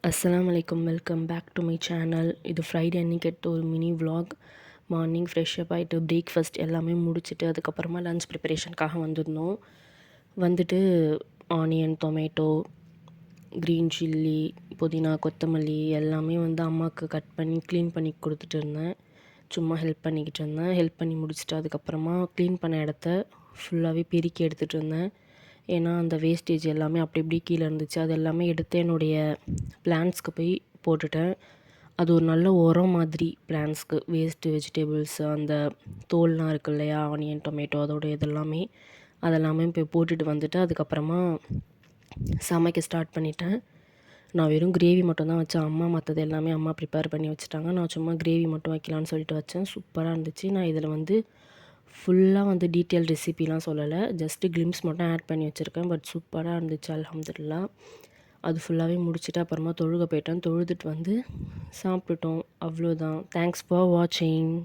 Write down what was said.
அஸ்ஸலாமு அலைக்கும். Welcome back to my channel. இது ஃப்ரைடே அன்னைக்கு எடுத்த ஒரு மினி vlog. மார்னிங் ஃப்ரெஷ்அப் ஆகிட்டு பிரேக்ஃபாஸ்ட் எல்லாமே முடிச்சுட்டு அதுக்கப்புறமா லன்ச் ப்ரிப்பரேஷனுக்காக வந்திருந்தோம். வந்துட்டு ஆனியன், டொமேட்டோ, க்ரீன் சில்லி, புதினா, கொத்தமல்லி எல்லாமே வந்து அம்மாவுக்கு கட் பண்ணி க்ளீன் பண்ணி கொடுத்துட்டு இருந்தேன். சும்மா ஹெல்ப் பண்ணிக்கிட்டு இருந்தேன். ஹெல்ப் பண்ணி முடிச்சுட்டு அதுக்கப்புறமா க்ளீன் பண்ண இடத்த ஃபுல்லாகவே பெருக்கி எடுத்துகிட்டு இருந்தேன். ஏன்னா அந்த வேஸ்டேஜ் எல்லாமே அப்படி இப்படி கீழே இருந்துச்சு. அது எல்லாமே எடுத்து என்னுடைய பிளான்ட்ஸ்க்கு போய் போட்டுட்டேன். அது ஒரு நல்ல உரம் மாதிரி பிளான்ட்ஸ்க்கு. வேஸ்ட்டு வெஜிடபிள்ஸ் அந்த தோல்லாம் இருக்கு இல்லையா, ஆனியன், டொமேட்டோ அதோட இதெல்லாமே அதெல்லாமே போய் போட்டுட்டு வந்துட்டு அதுக்கப்புறமா சமைக்க ஸ்டார்ட் பண்ணிட்டேன். நான் வெறும் கிரேவி மட்டும் தான் வச்சேன். அம்மா மற்றது எல்லாமே அம்மா ப்ரிப்பேர் பண்ணி வச்சுட்டாங்க. நான் சும்மா கிரேவி மட்டும் வைக்கலான்னு சொல்லிட்டு வச்சேன். சூப்பராக இருந்துச்சு. நான் இதில் வந்து ஃபுல்லாக வந்து டீட்டெயில் ரெசிபிலாம் சொல்லலை. ஜஸ்ட்டு கிளிம்ஸ் மட்டும் ஆட் பண்ணி வச்சுருக்கேன். பட் சூப்பராக இருந்துச்சு அல்ஹம்துலில்லாஹ். அது ஃபுல்லாகவே முடிச்சுட்டு அப்புறமா தொழுக போயிட்டேன். தொழுதுட்டு வந்து சாப்பிட்டுட்டோம். அவ்வளோதான். தேங்க்ஸ் ஃபார் வாட்சிங்.